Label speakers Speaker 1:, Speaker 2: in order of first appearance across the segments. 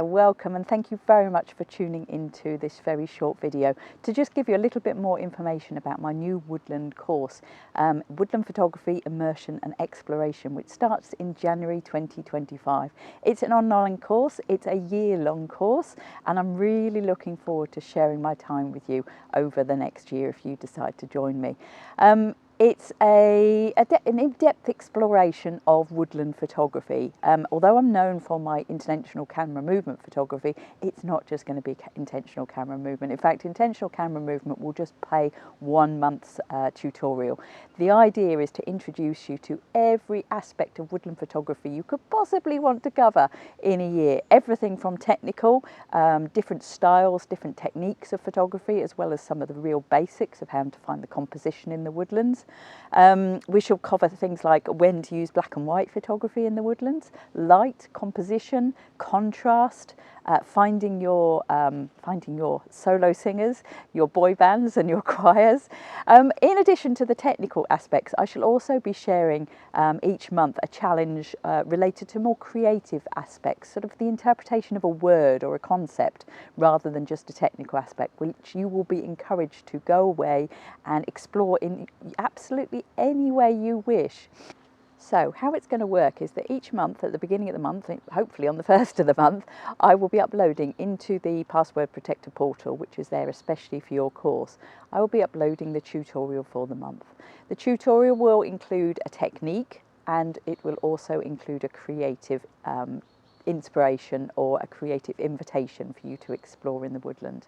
Speaker 1: there, welcome, and thank you very much for tuning into this very short video to just give you a little bit more information about my new Woodland course, Woodland Photography, Immersion and Exploration, which starts in January 2025. It's an online course, it's a year-long course, and I'm really looking forward to sharing my time with you over the next year if you decide to join me. It's an in-depth exploration of woodland photography. Although I'm known for my intentional camera movement photography, it's not just going to be intentional camera movement. In fact, intentional camera movement will just pay 1 month's tutorial. The idea is to introduce you to every aspect of woodland photography you could possibly want to cover in a year. Everything from technical, different styles, different techniques of photography, as well as some of the real basics of how to find the composition in the woodlands. We shall cover things like when to use black and white photography in the woodlands, light, composition, contrast, finding your solo singers, your boy bands and your choirs. In addition to the technical aspects, I shall also be sharing each month a challenge related to more creative aspects, sort of the interpretation of a word or a concept rather than just a technical aspect, which you will be encouraged to go away and explore in absolutely any way you wish. So how it's going to work is that each month, at the beginning of the month, hopefully on the first of the month, I will be uploading into the Password Protector portal, which is there especially for your course. I will be uploading the tutorial for the month. The tutorial will include a technique, and it will also include a creative inspiration or a creative invitation for you to explore in the woodland.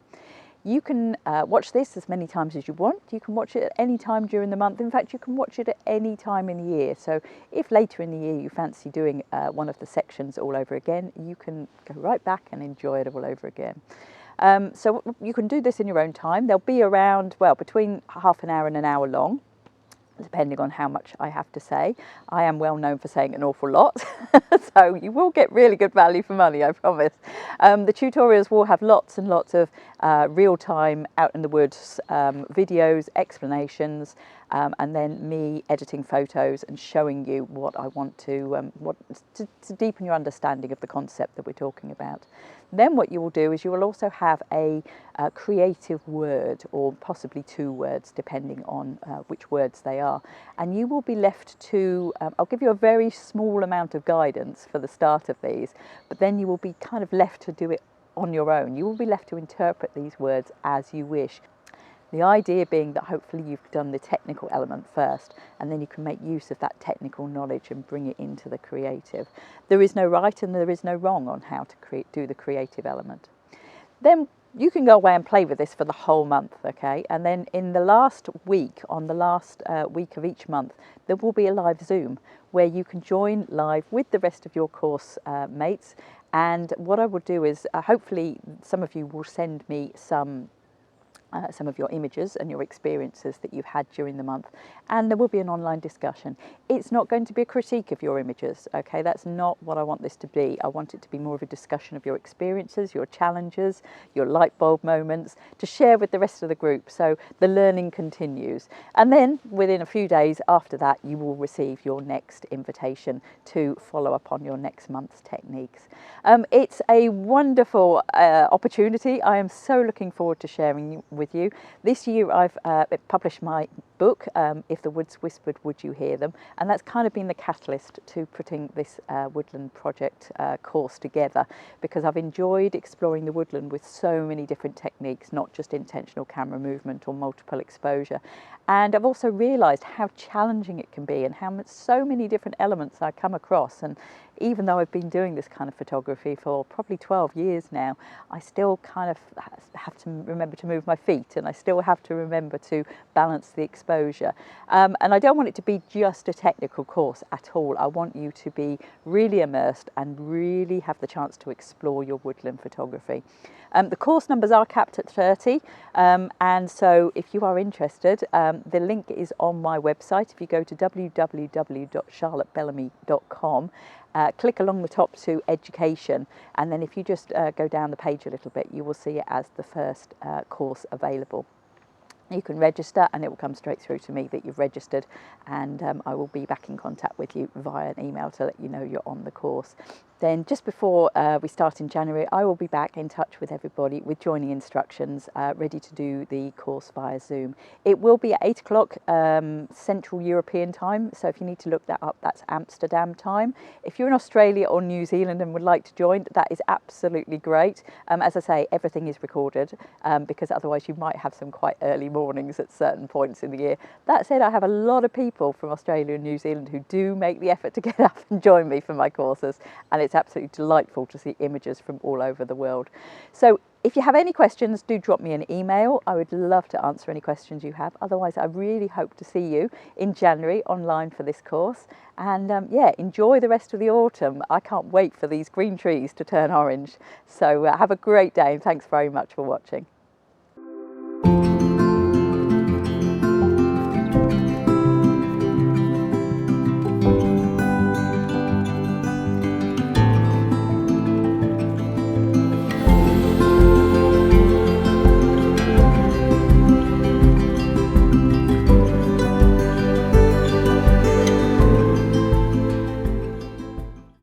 Speaker 1: You can watch this as many times as you want. You can watch it at any time during the month. In fact, you can watch it at any time in the year. So if later in the year you fancy doing one of the sections all over again, you can go right back and enjoy it all over again. So you can do this in your own time. They'll be around, well, between half an hour and an hour long, depending on how much I have to say. I am well known for saying an awful lot, so you will get really good value for money, I promise. The tutorials will have lots and lots of real-time out in the woods videos, explanations, and then me editing photos and showing you what I want to deepen your understanding of the concept that we're talking about. Then what you will do is you will also have a creative word, or possibly 2 words, depending on which words they are. And you will be left to, I'll give you a very small amount of guidance for the start of these, but then you will be kind of left to do it on your own. You will be left to interpret these words as you wish. The idea being that hopefully you've done the technical element first, and then you can make use of that technical knowledge and bring it into the creative. There is no right and there is no wrong on how to do the creative element. Then you can go away and play with this for the whole month, okay? And then in the last week, on the last week of each month, there will be a live Zoom where you can join live with the rest of your course mates. And what I will do is hopefully some of you will send me some of your images and your experiences that you've had during the month, and there will be an online discussion. It's not going to be a critique of your images, okay? That's not what I want this to be. I want it to be more of a discussion of your experiences, your challenges, your light bulb moments, to share with the rest of the group, so the learning continues. And then within a few days after that, you will receive your next invitation to follow up on your next month's techniques. It's a wonderful opportunity. I am so looking forward to sharing with you. This year I've published my book, If the Woods Whispered, Would You Hear Them? And that's kind of been the catalyst to putting this woodland project course together, because I've enjoyed exploring the woodland with so many different techniques, not just intentional camera movement or multiple exposure. And I've also realised how challenging it can be and how so many different elements I come across. And even though I've been doing this kind of photography for probably 12 years now, I still kind of have to remember to move my feet, and I still have to remember to balance the exposure. And I don't want it to be just a technical course at all. I want you to be really immersed and really have the chance to explore your woodland photography. The course numbers are capped at 30, and so if you are interested, the link is on my website. If you go to www.charlottebellamy.com, click along the top to education, and then if you just go down the page a little bit, you will see it as the first course available. You can register and it will come straight through to me that you've registered, and I will be back in contact with you via an email to let you know you're on the course. Then just before we start in January, I will be back in touch with everybody with joining instructions, ready to do the course via Zoom. It will be at 8 o'clock Central European time, so if you need to look that up, that's Amsterdam time. If you're in Australia or New Zealand and would like to join, that is absolutely great. As I say, everything is recorded because otherwise you might have some quite early mornings at certain points in the year. That said, I have a lot of people from Australia and New Zealand who do make the effort to get up and join me for my courses, and it's absolutely delightful to see images from all over the world. So if you have any questions, do drop me an email. I would love to answer any questions you have. Otherwise, I really hope to see you in January online for this course. And yeah, enjoy the rest of the autumn. I can't wait for these green trees to turn orange. So have a great day, and thanks very much for watching.